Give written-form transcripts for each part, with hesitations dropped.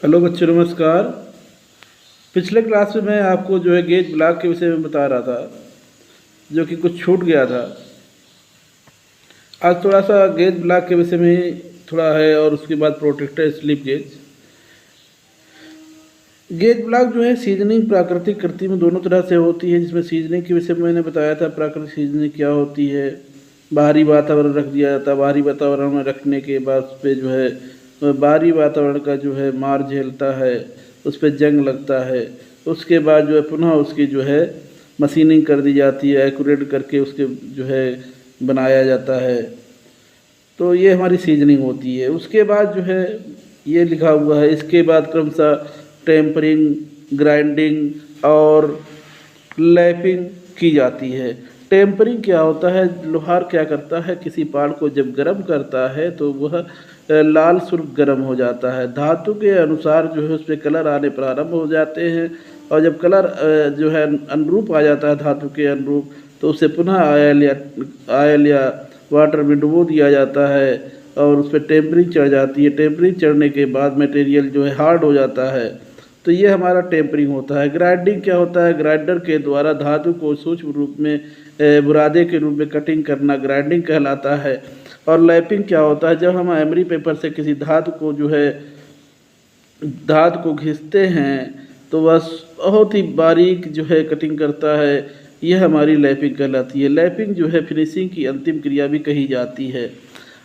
Hello बच्चों, नमस्कार। पिछले क्लास में मैं आपको गेज ब्लॉक के विषय में बता रहा था, जो कि कुछ छूट गया था। आज थोड़ा सा गेज ब्लॉक के विषय में ही थोड़ा है, और उसके बाद protector slip gauge. Gauge block seasoning प्राकृतिक कृत्रिम दोनों तरह से होती है, जिसमें सीजनिंग के विषय में मैंने बताया था। प्राकृतिक सीजनिंग क्या होती है? बाहरी वातावरण रख दिया जाता है, बाहरी वातावरण में रखने के बाद उस पर बाहरी वातावरण का मार झेलता है, उस पर जंग लगता है। उसके बाद पुनः उसकी मशीनिंग कर दी जाती है, एक्यूरेट करके उसके बनाया जाता है। तो ये हमारी सीजनिंग होती है। उसके बाद ये लिखा हुआ है, इसके बाद क्रमशः टेम्परिंग, ग्राइंडिंग और लैपिंग की जाती है। टेम्परिंग क्या होता है? लोहार क्या करता है, किसी पाड़ को जब गर्म करता है तो वह लाल सुर्ख गर्म हो जाता है। धातु के अनुसार उस पर कलर आने प्रारंभ हो जाते हैं, और जब कलर अनुरूप आ जाता है, धातु के अनुरूप, तो उसे पुनः आयल या वाटर में डुबो दिया जाता है, और उस पर टेम्परिंग चढ़ जाती है। टेम्परिंग चढ़ने के बाद मटेरियल हार्ड हो जाता है। तो ये हमारा टेम्परिंग होता है। ग्राइंडिंग क्या होता है? ग्राइंडर के द्वारा धातु को सूक्ष्म रूप में बुरादे के रूप में कटिंग करना ग्राइंडिंग कहलाता है। और लैपिंग क्या होता है? जब हम एमरी पेपर से किसी धातु को घिसते हैं तो वह बहुत ही बारीक कटिंग करता है। यह हमारी लैपिंग कहलाती है। लैपिंग फिनिशिंग की अंतिम क्रिया भी कही जाती है।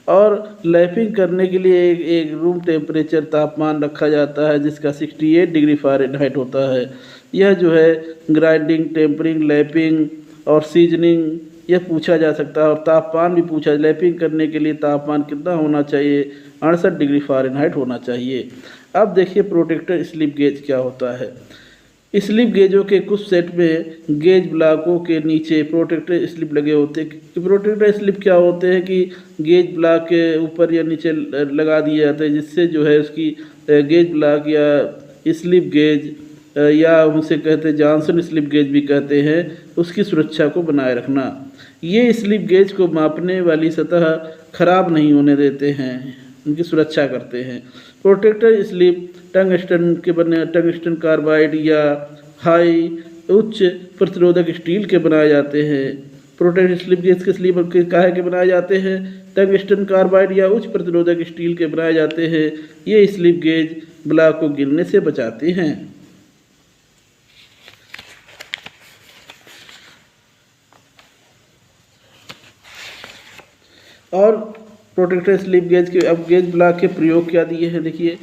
और लैपिंग करने के लिए एक रूम टेम्परेचर तापमान रखा जाता है, जिसका 68 डिग्री फ़ारेनहाइट होता है। यह ग्राइंडिंग, टेम्परिंग, लैपिंग और सीजनिंग यह पूछा जा सकता है। और तापमान भी पूछा। लैपिंग करने के लिए तापमान कितना होना चाहिए? 68 डिग्री फ़ारेनहाइट होना चाहिए। अब देखिए प्रोटेक्टर स्लिप गेज क्या होता है। स्लिप गेजों के कुछ सेट में गेज ब्लॉकों के नीचे प्रोटेक्टर स्लिप लगे होते हैं। प्रोटेक्टर स्लिप क्या होते हैं कि गेज ब्लॉक के ऊपर या नीचे लगा दिए जाते हैं, जिससे उसकी गेज ब्लॉक या स्लिप गेज या उनसे कहते हैं जॉनसन स्लिप गेज भी कहते हैं, उसकी सुरक्षा को बनाए रखना। ये स्लिप गेज को मापने वाली सतह खराब नहीं होने देते हैं, उनकी सुरक्षा करते हैं। प्रोटेक्टर स्लिप टंगस्टन के बने, टंगस्टन कार्बाइड या हाई उच्च प्रतिरोधक स्टील के बनाए जाते हैं। प्रोटेक्टर स्लिप गेज के स्लीप काहे के बनाए जाते हैं? टंगस्टन कार्बाइड या उच्च प्रतिरोधक स्टील के बनाए जाते हैं। ये स्लिप गेज ब्लॉक को गिरने से बचाते हैं। और प्रोटेक्टर स्लिप गेज के अब गेज ब्लॉक के प्रयोग क्या दिए हैं, देखिए।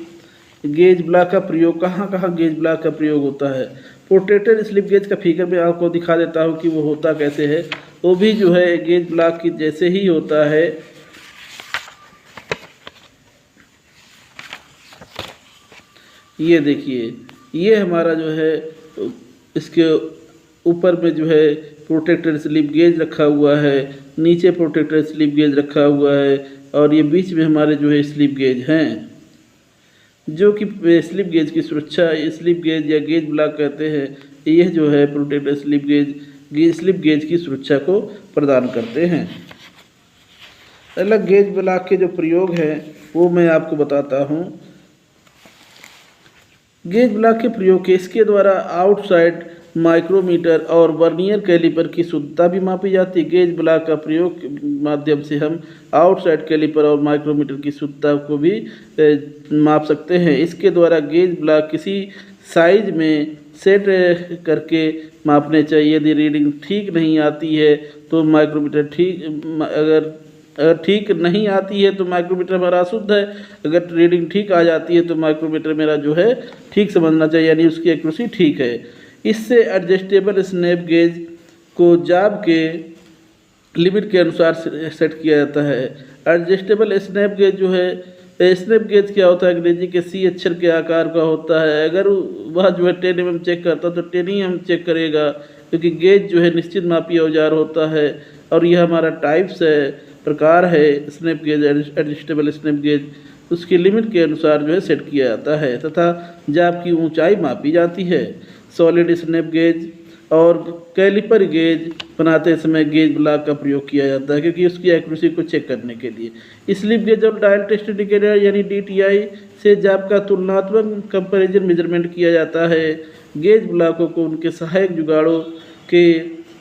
गेज ब्लॉक का प्रयोग कहाँ कहाँ गेज ब्लॉक का प्रयोग होता है। प्रोटेक्टर स्लिप गेज का फिगर मैं आपको दिखा देता हूँ कि वो होता कैसे है। वो भी गेज ब्लॉक की जैसे ही होता है। ये देखिए, ये हमारा इसके ऊपर में प्रोटेक्टर स्लिप गेज रखा हुआ है, नीचे प्रोटेक्टर स्लिप गेज रखा हुआ है, और ये बीच में हमारे स्लिप गेज हैं, जो कि स्लिप गेज की सुरक्षा, स्लिप गेज या गेज ब्लॉक कहते हैं। यह प्रोटेक्टर स्लिप गेज की सुरक्षा को प्रदान करते हैं। अलग गेज ब्लॉक के जो प्रयोग हैं वो मैं आपको बताता हूँ। गेज ब्लॉक के प्रयोग के इसके द्वारा आउटसाइड माइक्रोमीटर और वर्नियर कैलिपर की शुद्धता भी मापी जाती है। गेज ब्लॉक का प्रयोग के माध्यम से हम आउटसाइड कैलिपर और माइक्रोमीटर की शुद्धता को भी माप सकते हैं। इसके द्वारा गेज ब्लॉक किसी साइज में सेट करके मापने चाहिए। यदि रीडिंग ठीक नहीं आती है तो माइक्रोमीटर अगर ठीक नहीं आती है तो माइक्रोमीटर हमारा अशुद्ध है। अगर रीडिंग ठीक आ जाती है तो माइक्रोमीटर मेरा ठीक समझना चाहिए, यानी उसकी एक्यूरेसी ठीक है। इससे एडजस्टेबल स्नैप गेज को जाब के लिमिट के अनुसार सेट किया जाता है। Adjustable snap gauge snap gauge क्या होता है? अंग्रेजी के सी अक्षर के आकार का होता है। अगर वह 10 mm चेक करता तो 10 mm चेक करेगा, क्योंकि गेज निश्चित मापी औजार होता है। और यह हमारा टाइप्स है, प्रकार है snap gauge, adjustable snap gauge. उसकी लिमिट के अनुसार सेट किया जाता है, तथा जाब की ऊंचाई मापी जाती है। सॉलिड स्नैप गेज और कैलिपर गेज बनाते समय गेज ब्लॉक का प्रयोग किया जाता है, क्योंकि उसकी एक्यूरेसी को चेक करने के लिए। स्लिप गेज और डायल टेस्ट इंडिकेटर यानी DTI से जाप का तुलनात्मक कंपैरिजन मेजरमेंट किया जाता है। गेज ब्लॉकों को उनके सहायक जुगाड़ों के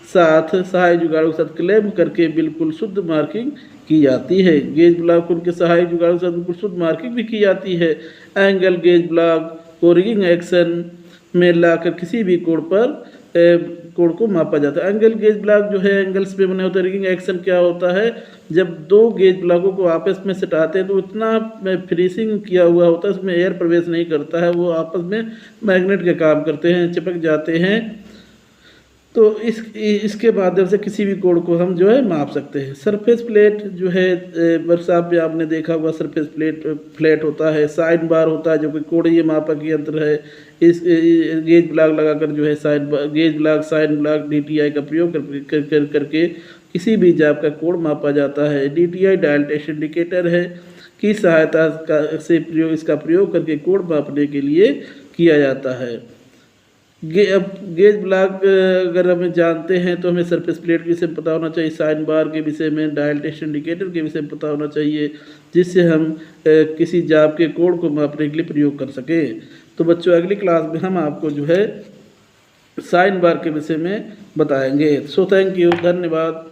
साथ क्लैंप करके बिल्कुल शुद्ध मार्किंग की जाती है। गेज ब्लॉक उनके सहायक जुगाड़ों के साथ बिल्कुल शुद्ध मार्किंग भी की जाती है। एंगल गेज ब्लॉक को रिगिंग एक्शन में लाकर किसी भी कोण को मापा जाता है। एंगल गेज ब्लॉक जो है एंगल्स पे बने होते हैं। रिगिंग एक्शन क्या होता है, जब दो गेज ब्लॉकों को आपस में सटाते हैं तो इतना फिनिशिंग किया हुआ होता है, उसमें एयर प्रवेश नहीं करता है, वो आपस में मैग्नेट के काम करते हैं, चिपक जाते हैं। तो इसके माध्यम से किसी भी कोण को हम जो है माप सकते हैं। सरफेस प्लेट जो है वर्कशॉप में आपने देखा होगा, सरफेस प्लेट फ्लैट होता है। साइन बार होता है जो कि कोणीय मापक यंत्र है। इस गेज ब्लॉक लगाकर जो है gauge block, sine block, DTI का प्रयोग करके किसी भी जाप का कोण मापा जाता है। DTI डायल टेस्ट इंडिकेटर है की सहायता से इसका प्रयोग करके कोण मापने के लिए किया जाता है। गेज ब्लॉक अगर हमें जानते हैं तो हमें सरफेस प्लेट के विषय में पता होना चाहिए, साइन बार के विषय में, डायल टेस्ट इंडिकेटर के विषय में पता होना चाहिए, जिससे हम किसी जाप के कोण को मापने के लिए प्रयोग कर सकें। तो बच्चों अगली क्लास में हम आपको जो है साइन बार के विषय में बताएंगे। सो थैंक यू, धन्यवाद।